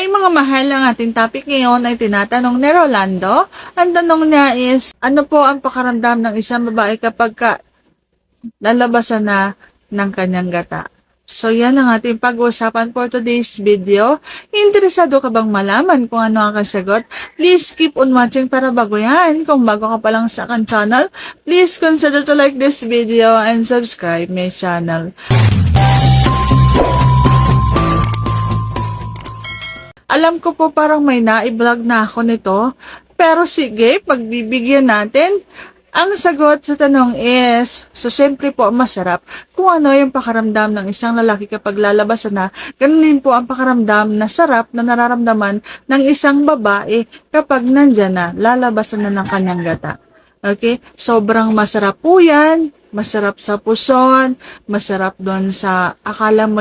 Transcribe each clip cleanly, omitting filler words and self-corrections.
Ay mga mahal, ang ating topic ngayon ay tinatanong ni Rolando. Ang tanong niya is, ano po ang pakaramdam ng isang babae kapag lalabasan na ng kanyang gata? So yan ang ating pag-uusapan for today's video. Interesado ka bang malaman kung ano ang kasagot? Please keep on watching para bago yan. Kung bago ka pa lang sa aking channel, please consider to like this video and subscribe my channel. Alam ko po parang may na-vlog na ako nito, pero sige, pagbibigyan natin. Ang sagot sa tanong is, so siyempre po masarap kung ano yung pakaramdam ng isang lalaki kapag lalabasan na, ganun din po ang pakaramdam na sarap na nararamdaman ng isang babae kapag nandyan na, lalabasan na ng kanyang gata. Okay? Sobrang masarap po yan. Masarap sa puson, masarap doon sa akala mo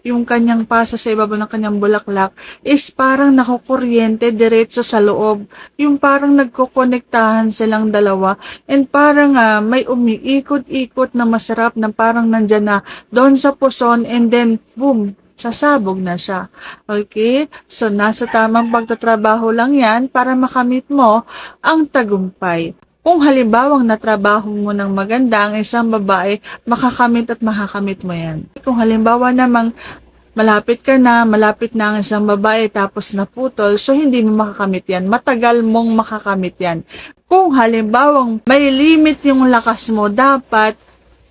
yung kanyang pasa sa ibabaw ng kanyang bulaklak is parang nakukuryente diretso sa loob. Yung parang nagkukonektahan silang dalawa and parang may umiikot-ikot na masarap na parang nandyan na doon sa puson and then boom, sasabog na siya. Okay? So, nasa tamang pagtatrabaho lang yan para makamit mo ang tagumpay. Kung halimbawang natrabaho mo ng maganda ang isang babae, makakamit at makakamit mo yan. Kung halimbawa namang malapit na ang isang babae tapos naputol, so hindi mo makakamit yan. Matagal mong makakamit yan. Kung halimbawang may limit yung lakas mo, dapat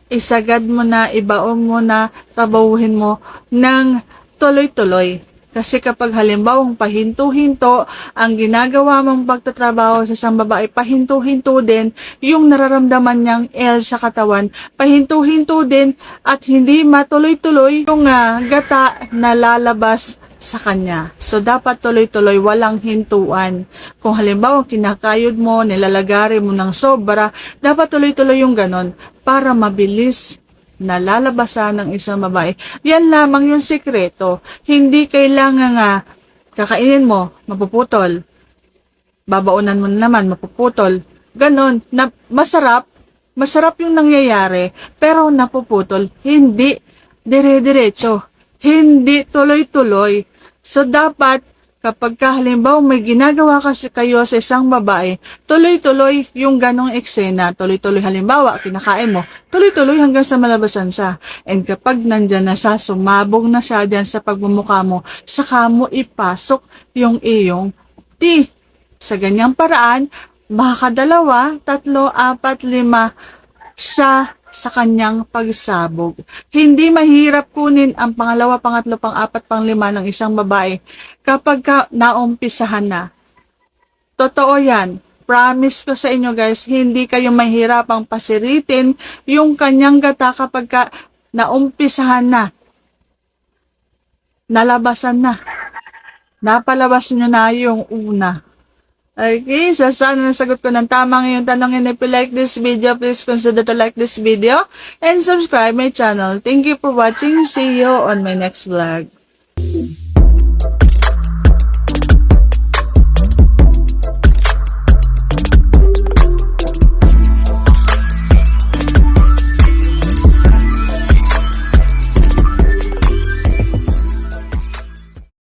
isagad mo na, ibaon mo na, trabahuhin mo ng tuloy-tuloy. Kasi kapag halimbawang pahinto-hinto, ang ginagawa mong pagtatrabaho sa isang babae, pahinto-hinto din yung nararamdaman niyang sa katawan, pahinto-hinto din at hindi matuloy-tuloy yung gata na lalabas sa kanya. So, dapat tuloy-tuloy, walang hintuan. Kung halimbawa kinakayod mo, nilalagari mo ng sobra, dapat tuloy-tuloy yung ganon para mabilis na lalabasan ng isang babae. Yan lamang yung sikreto. Hindi kailangan kakainin mo, mapuputol. Babaunan mo naman, mapuputol. Ganon, na masarap yung nangyayari, pero napuputol. Hindi dire-diretso. Hindi tuloy-tuloy. So, dapat kapag halimbawa may ginagawa kasi kayo sa isang babae, tuloy-tuloy yung ganong eksena, tuloy-tuloy halimbawa, kinakain mo, tuloy-tuloy hanggang sa malabasan siya. And kapag nandyan na siya, sumabog na siya dyan sa pagmumukha mo, saka mo ipasok yung iyong tea. Sa ganyang paraan, makakadalawa, 3, 4, 5 sa kanyang pagsabog. Hindi mahirap kunin ang pangalawa, pangatlo, pang-4, pang-5 ng isang babae kapag naumpisahan na. Totoo yan. Promise ko sa inyo guys, hindi kayo mahirapang pasiritin yung kanyang gata kapag naumpisahan na. Nalabasan na. Napalabas nyo na yung una. Okay, so sana nasagot ko ng tamang yung tanong. And if you like this video, please consider to like this video and subscribe my channel. Thank you for watching. See you on my next vlog.